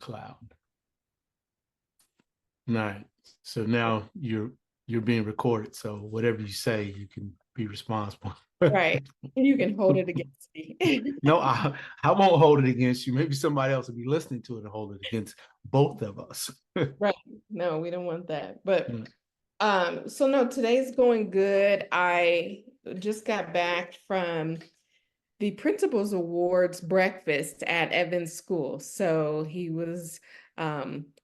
cloud. All right. So now you're being recorded. So whatever you say, you can be responsible. Right. You can hold it against me. No, I won't hold it against you. Maybe somebody else will be listening to it and hold it against both of us. Right. No, we don't want that. But Mm. so no, today's going good. I just got back from the Principal's Awards breakfast at Evan's school. So he was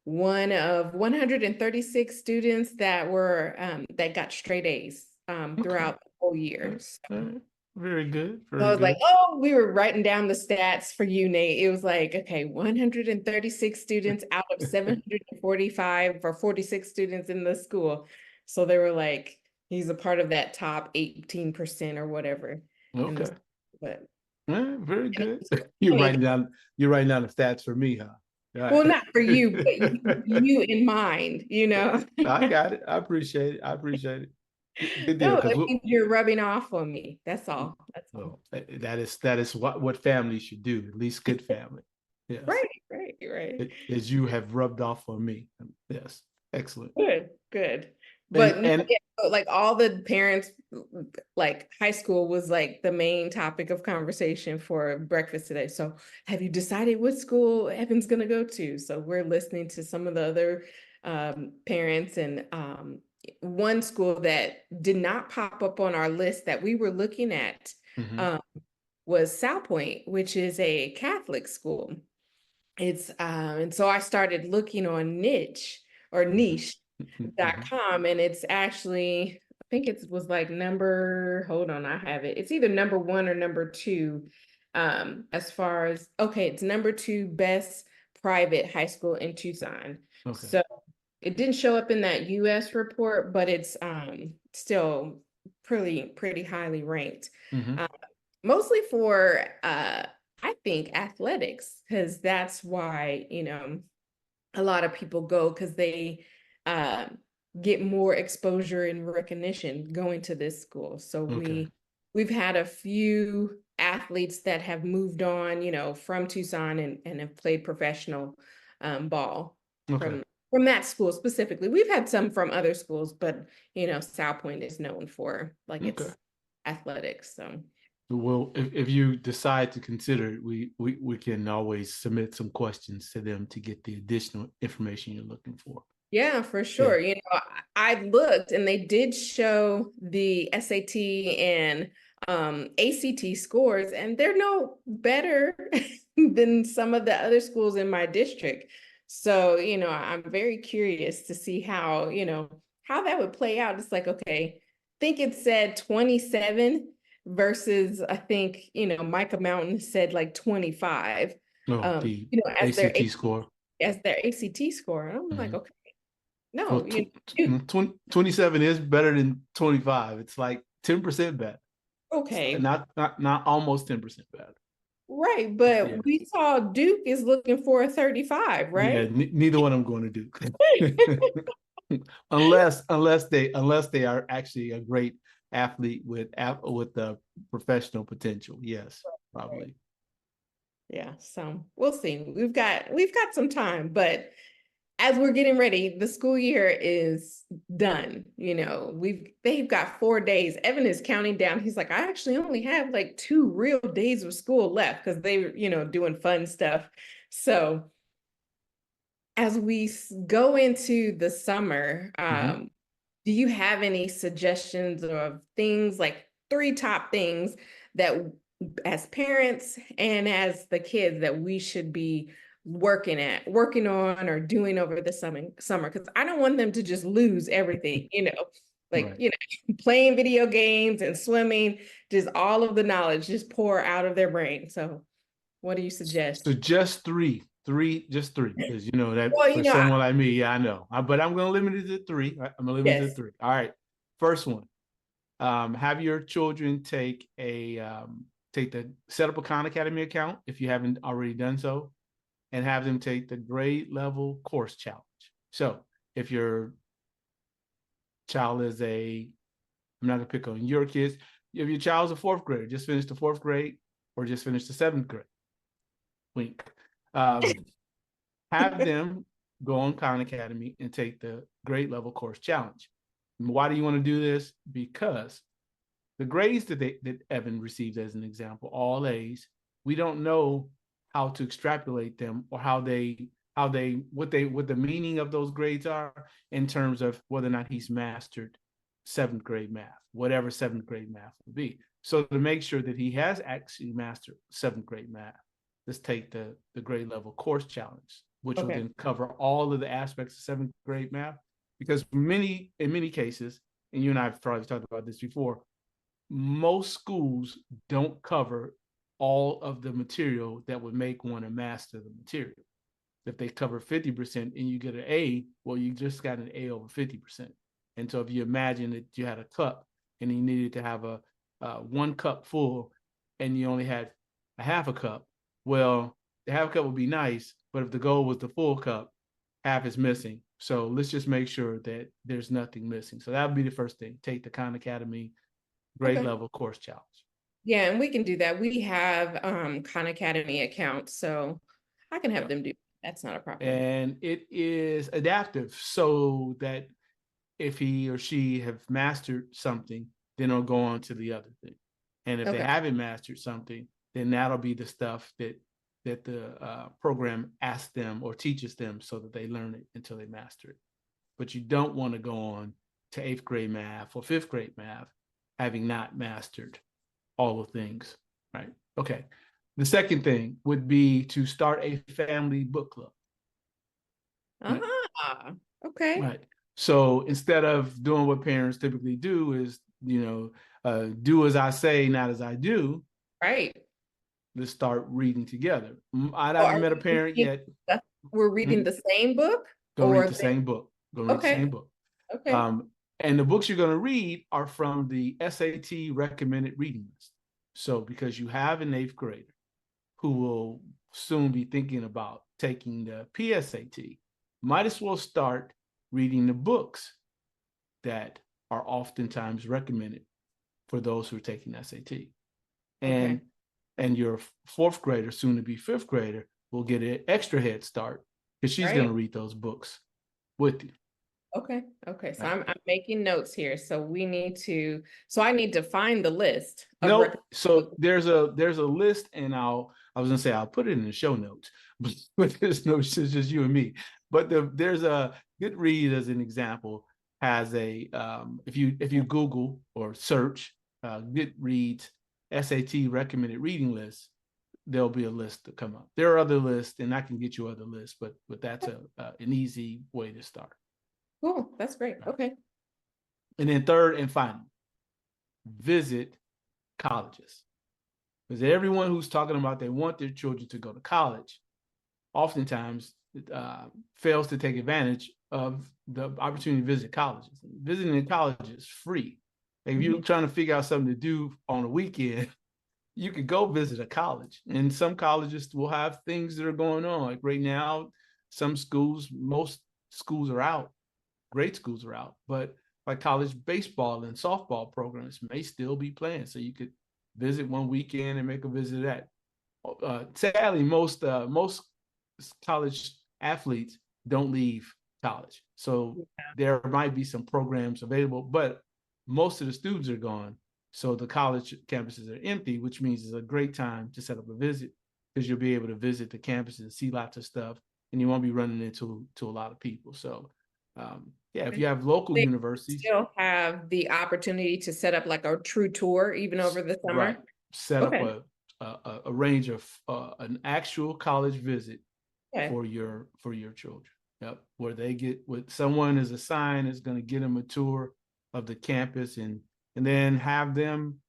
one of 136 students that were that got straight A's Okay. throughout the whole year. Very good. So I Very was like, good. oh, we were writing down the stats for you, Nate. It was like, okay, 136 students out of 745 or 46 students in the school. So they were like, he's a part of that top 18% or whatever in the Okay. school. But Very and it good. was You're funny. writing down you're writing down the stats for me, huh? All Well, right. not for you, but you in mind, you know. I got it. I appreciate it. I appreciate it. Good deal. No, Because it means you're rubbing off on me. That's all. That's all. well, that is what family should do. At least good family. Yes, Right, right, right. as you have rubbed off on me. Yes, excellent. Good, good. But And no, and yeah, so, like all the parents, like high school was like the main topic of conversation for breakfast today. So have you decided what school Evan's gonna go to? So we're listening to some of the other parents and one school that did not pop up on our list that we were looking at mhm, um, was South Point, which is a Catholic school. It's and so I started looking on mhm, mhm. niche.com and it's actually I think it was like number hold on, I have it. It's either number one or number two as far as okay, it's number two best private high school in Tucson. Okay. So it didn't show up in that US report, but it's still pretty highly ranked. Mhm. Um, mostly for I think athletics, because that's why, a lot of people go because they uh, get more exposure and recognition going to this school. So Okay. we've had a few athletes that have moved on, from Tucson and have played professional ball Okay. from that school specifically. We've had some from other schools, but South Point is known for like Okay. its athletics. So Well, if you decide to consider it, we can always submit some questions to them to get the additional information you're looking for. yeah, for Yeah. sure. I looked and they did show the SAT and ACT scores, and they're no better than some of the other schools in my district. So, I'm very curious to see how that would play out. It's like, okay, I think it said 27 versus I think, Micah Mountain said like 25, Oh, the as their ACT score. ACT score. And I'm like, Mhm. okay. No, Well, 27 is better than 25. It's like 10% better. It's okay, not almost 10% better. right. Yeah. But we saw Duke is looking for a 35, Yeah, right? neither one I'm going to do. Unless they are actually a great athlete with the professional potential. Yes, Right. probably. Yeah, so we'll see. We've got some time, but as we're getting ready, the school year is done. They've got 4 days. Evan is counting down. He's like, I actually only have like 2 real days of school left because they were, doing fun stuff. So as we go into the summer, Mhm. do you have any suggestions of things like three top things that as parents and as the kids that we should be working on or doing over the summer? Because I don't want them to just lose everything, like, Right. playing video games and swimming, just all of the knowledge just pour out of their brain. So what do you suggest? So just just three, because you know that Well, for someone like me, yeah, I know. But I'm going to limit it to three. I'm going to limit it to yes. three. All right. First one. Have your children take the set up a Khan Academy account if you haven't already done so, and have them take the grade level course challenge. So if your child is I'm not gonna pick on your kids. If your child's a fourth grader, just finished the fourth grade or just finished the seventh grade. Wink. Um, have them go on Khan Academy and take the grade level course challenge. And why do you want to do this? Because the grades that Evan received, as an example, all A's, we don't know how to extrapolate them, or what the meaning of those grades are in terms of whether or not he's mastered seventh grade math, whatever seventh grade math will be. So to make sure that he has actually mastered seventh grade math, let's take the grade level course challenge, which will Okay. then cover all of the aspects of seventh grade math. Because in many cases, and you and I have probably talked about this before, most schools don't cover all of the material that would make one a master the material. If they cover 50% and you get an A, well, you just got an A over 50%. And so if you imagine that you had a cup and you needed to have a 1 cup full and you only had a half a cup, well, the half cup would be nice, but if the goal was the full cup, half is missing. So let's just make sure that there's nothing missing. So that would be the first thing. Take the Khan Academy grade Okay. level course challenge. Yeah, and we can do that. We have Khan Academy accounts, so I can have Yeah. them do. That's not a problem. And it is adaptive, so that if he or she have mastered something, then they'll go on to the other thing. And if they Okay. haven't mastered something, then that'll be the stuff that the program asks them or teaches them, so that they learn it until they master it. But you don't want to go on to 8th grade math or 5th grade math having not mastered all the things, right? Okay. The second thing would be to start a family book club. Right? Okay. Right. So instead of doing what parents typically do, is, do as I say, not as I do. Right. Let's start reading together. I Or haven't met a parent yet. we're reading the same book, Go read or the same book. Go read the okay. same book. Okay. And the books you're going to read are from the SAT recommended reading list. So because you have an 8th grader who will soon be thinking about taking the PSAT, might as well start reading the books that are oftentimes recommended for those who are taking SAT. And your 4th grader, soon to be 5th grader, will get an extra head start because she's going to read those books with you. Okay. Okay. So Right. I'm making notes here. So I need to find the list of Nope. So there's a list, and I was gonna say I'll put it in the show notes, but there's no, it's just you and me. But there's a Goodreads, as an example, has a if you Google or search Goodreads SAT recommended reading list, there'll be a list to come up. There are other lists, and I can get you other lists, but that's an easy way to start. Cool. That's great. Okay. And then third and final, visit colleges. Because everyone who's talking about they want their children to go to college, oftentimes fails to take advantage of the opportunity to visit colleges. Visiting a college is free. Like if you're trying to figure out something to do on a weekend, you could go visit a college. And some colleges will have things that are going on. Like right now, most schools are out. Great schools are out, but like college baseball and softball programs may still be playing. So you could visit one weekend and make a visit of that. Sadly, most college athletes don't leave college, so there might be some programs available, but most of the students are gone. So the college campuses are empty, which means it's a great time to set up a visit, because you'll be able to visit the campuses and see lots of stuff, and you won't be running into a lot of people. So if you have local They universities, still have the opportunity to set up like a true tour even over the summer. right, set up a range of an actual college visit for your children. Yep, where they get what someone is assigned is going to get them a tour of the campus, and then have them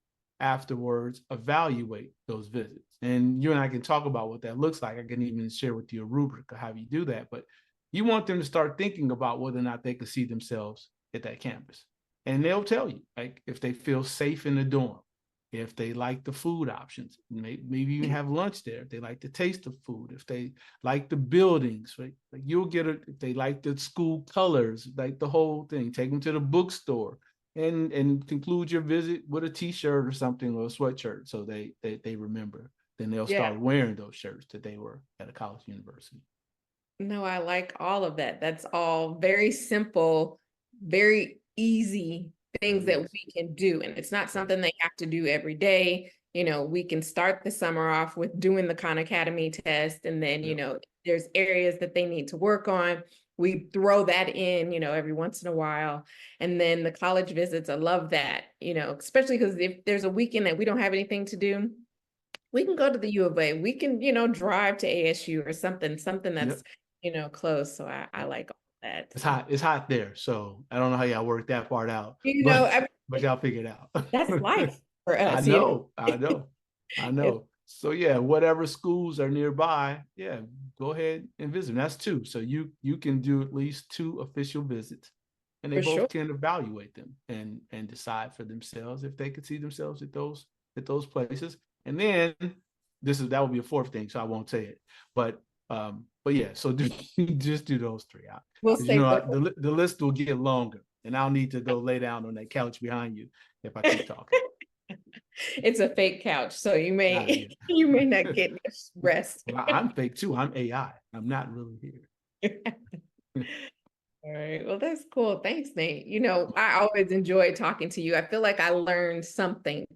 afterwards evaluate those visits. And you and I can talk about what that looks like. I can even share with you a rubric of how you do that. But you want them to start thinking about whether or not they can see themselves at that campus. And they'll tell you, like, if they feel safe in the dorm, if they like the food options, maybe you have lunch there, if they like the taste of food, if they like the buildings, right? Like you'll get it, if they like the school colors, like the whole thing. Take them to the bookstore and conclude your visit with a t-shirt or something, or a sweatshirt, so they remember. Then they'll start wearing those shirts that they were at a college university. No, I like all of that. That's all very simple, very easy things that Yes. we can do. And it's not Yes. something they have to do every day. We can start the summer off with doing the Khan Academy test. And then, Yep. there's areas that they need to work on. We throw that in, every once in a while. And then the college visits, I love that, especially because if there's a weekend that we don't have anything to do, we can go to the U of A. We can, drive to ASU or something that's, Yep. close. So I Yep. like all that. It's hot. It's hot there. So I don't know how y'all work that part out, I but y'all figure it out. that's life for I us, know. I know. I It's know. So yeah, whatever schools are nearby, yeah, go ahead and visit them. That's two. So you can do at least two official visits, and they for sure. both can evaluate them and decide for themselves if they could see themselves at those places. And then that would be a fourth thing, so I won't say it. But yeah, so just do those three out We'll because say the list will get longer, and I'll need to go lay down on that couch behind you if I keep talking. it's a fake couch, so you may Yeah. you may not get much rest. Well, I'm fake too. I'm AI. I'm not really here. All right. Well, that's cool. Thanks, Nate. I always enjoy talking to you. I feel like I learned something,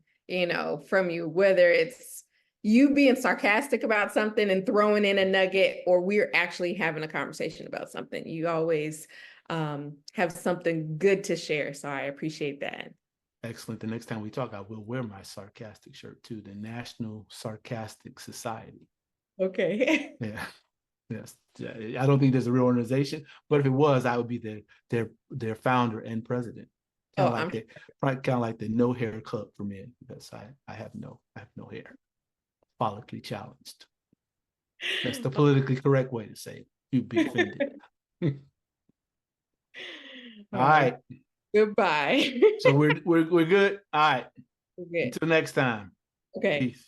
from you, whether it's you being sarcastic about something and throwing in a nugget, or we're actually having a conversation about something. You always have something good to share. So I appreciate that. Excellent. The next time we talk, I will wear my sarcastic shirt too. The National Sarcastic Society. Okay. Yeah. Yes. I don't think there's a real organization, but if it was, I would be their founder and president. Kind Oh, of like I'm the probably kind of like the no hair club for men because I have no hair. Follically challenged. That's the politically correct way to say it. You'd be offended. All all right. right. Goodbye. So we're good. All right. Okay. Until next time. Okay. Peace.